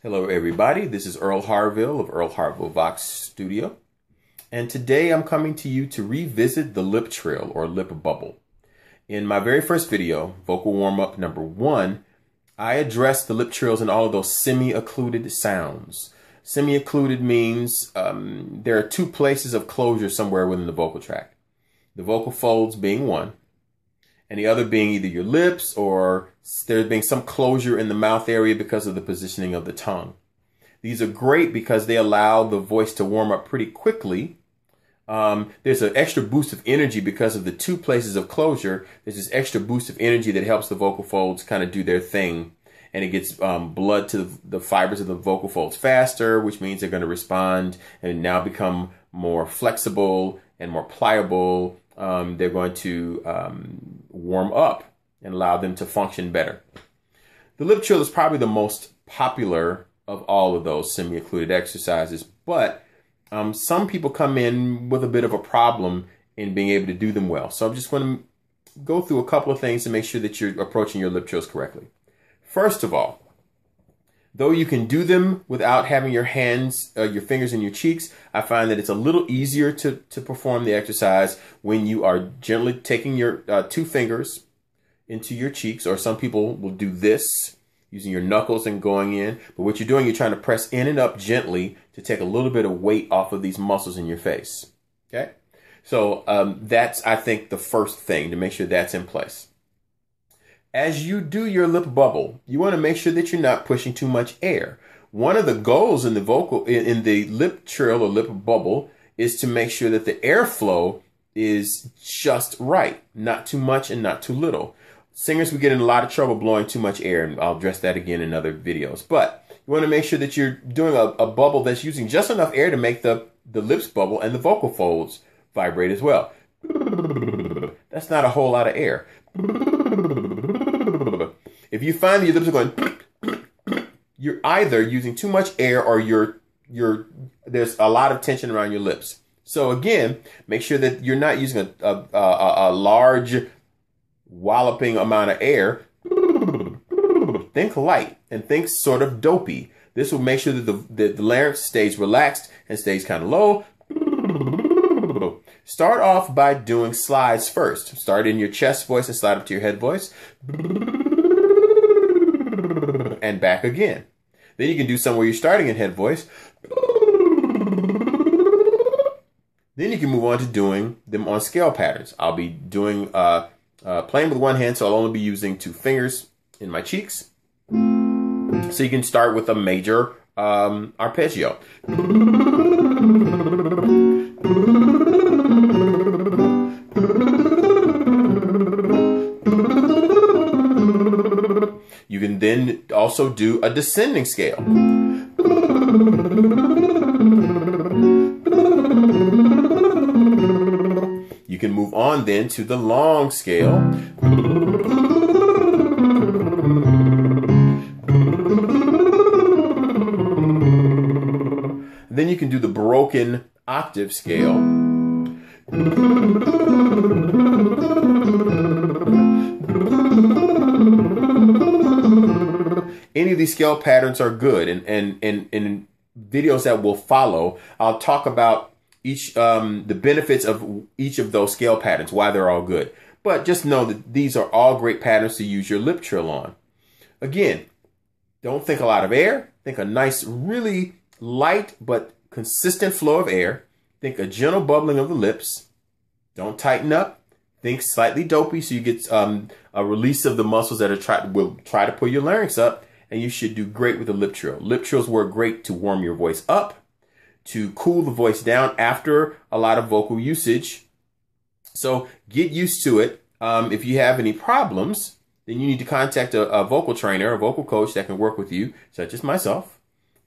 Hello everybody, this is Earl Harville of Earl Harville Vox Studio, and today I'm coming to you to revisit the lip trill or lip bubble. In my very first video, vocal warm-up number 1, I addressed the lip trills and all of those semi-occluded sounds. Semi-occluded means there are two places of closure somewhere within the vocal tract. The vocal folds being one, and the other being either your lips or there being some closure in the mouth area because of the positioning of the tongue. These are great because they allow the voice to warm up pretty quickly. There's an extra boost of energy because of the two places of closure. There's this extra boost of energy that helps the vocal folds kind of do their thing. And it gets blood to the fibers of the vocal folds faster, which means they're going to respond and now become more flexible and more pliable. They're going to warm up and allow them to function better. The lip trill is probably the most popular of all of those semi-occluded exercises, but some people come in with a bit of a problem in being able to do them well. So I'm just going to go through a couple of things to make sure that you're approaching your lip trills correctly. First of all, though you can do them without having your hands, your fingers in your cheeks, I find that it's a little easier to perform the exercise when you are gently taking your two fingers into your cheeks, or some people will do this using your knuckles and going in. But what you're doing, you're trying to press in and up gently to take a little bit of weight off of these muscles in your face. Okay? So that's, I think, the first thing to make sure that's in place. As you do your lip bubble, you want to make sure that you're not pushing too much air. One of the goals in the lip trill or lip bubble is to make sure that the airflow is just right, not too much and not too little. Singers would get in a lot of trouble blowing too much air, and I'll address that again in other videos. But you want to make sure that you're doing a bubble that's using just enough air to make the lips bubble and the vocal folds vibrate as well. That's not a whole lot of air. If you find that your lips are going, you're either using too much air or there's a lot of tension around your lips. So again, make sure that you're not using a large walloping amount of air. Think light and think sort of dopey. This will make sure that the larynx stays relaxed and stays kind of low. Start off by doing slides first. Start in your chest voice and slide up to your head voice. And back again. Then you can do some where you're starting in head voice. Then you can move on to doing them on scale patterns. I'll be doing playing with one hand, so I'll only be using two fingers in my cheeks. So you can start with a major arpeggio. You can then also do a descending scale. You can move on then to the long scale. Then you can do the broken octave scale. Any of these scale patterns are good, and in videos that will follow, I'll talk about the benefits of each of those scale patterns, why they're all good. But just know that these are all great patterns to use your lip trill on. Again, don't think a lot of air. Think a nice, really light but consistent flow of air. Think a gentle bubbling of the lips. Don't tighten up. Think slightly dopey so you get a release of the muscles that will try to pull your larynx up, and you should do great with the lip trill. Lip trills work great to warm your voice up, to cool the voice down after a lot of vocal usage. So get used to it. If you have any problems, then you need to contact a vocal trainer, a vocal coach that can work with you, such as myself.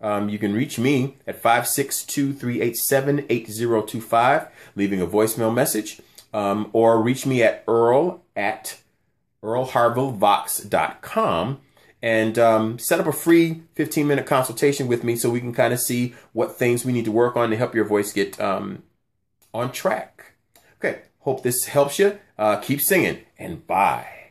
You can reach me at 562-387-8025, leaving a voicemail message, or reach me at earl@earlharvillevox.com and set up a free 15-minute consultation with me so we can kind of see what things we need to work on to help your voice get on track. Okay, hope this helps you. Keep singing, and bye.